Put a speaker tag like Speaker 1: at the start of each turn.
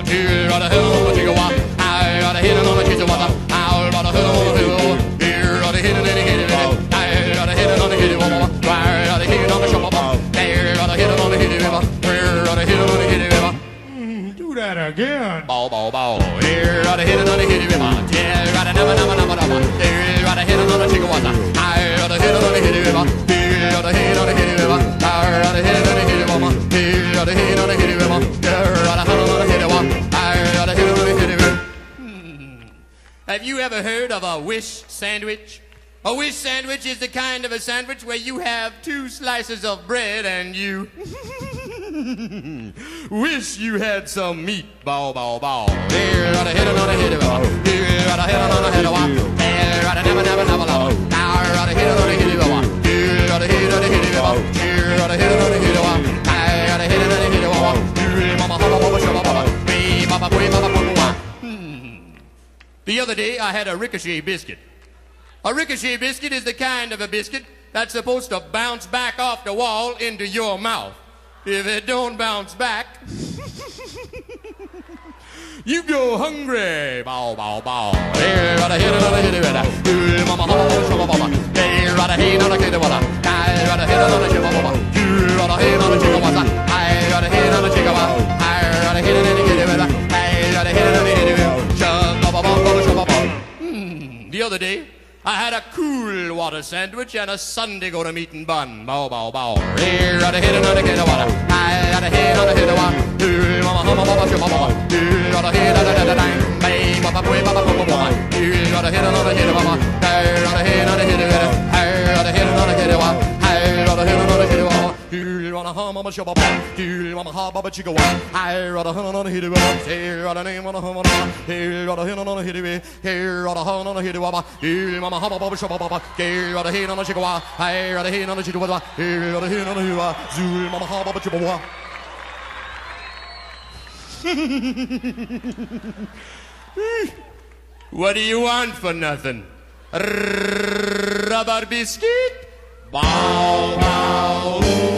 Speaker 1: Here on the hill on the chihuahua. I got a hit on the chihuahua. I got a hit on the hill. Here on the hit on the hit. I got a hit on the hit. I got a hit on the shop. There got a hit on the hit. Here got a hit on the hit.
Speaker 2: Do that again.
Speaker 1: Ball, ball, ball. Here got a hit on the hit. Here got a number. Here got a hit on the chihuahua. I got a hit on the hit. Here got a hit on the hit. I got a hit on the hit. Here got a hit on the hit. Here got a hit on the hit. I got a hit on the hit. Have you ever heard of a wish sandwich? A wish sandwich is the kind of a sandwich where you have 2 slices of bread and you wish you had some meat. Ball, ball, ball. Here got a hit on the hit. Here got a hit on the hit. Here got a never. Now got a hit on the hit. Here got a hit on the hit. Here got a hit on the hit. I got a hit on the hit. The other day I had a ricochet biscuit. A ricochet biscuit is the kind of a biscuit that's supposed to bounce back off the wall into your mouth. If it don't bounce back, you go hungry. Bow, bow, bow. Here, got a hit on the hit. Here, mama, here, got a hit on the hit. I got a hit on the chihuahua. You got a hit on the chihuahua. I got a hit on the chihuahua. I got a hit on the hit. I got a hit on the hit. The other day, I had a cool water sandwich and a Sunday go to meeting bun. Bow, bow, bow. Here, got a hit on the hit. I got a hit on the hit. Here, mama, here, got a hit on the hit. Here, got a hit on the hit. Here, got a hit on the hit. Here, got a hit on the hit. Here, got a hit on the hit. Here, got a hit on the hit. Here, got a hum on the shop. Here, mama, ha, baba, chica. Here, got a hum on the hit. Here, got a name on the hum. Here, got a hit on the hit. Here, got a hum on the hit. Here, mama, ha, baba, shop. Here, got a hit on the chica. Here, got a hit on the chica. Here, got a hit on the hit. Zul, mama, ha, baba, chica. What do you want for nothing? Rubber biscuit? Bow, bow.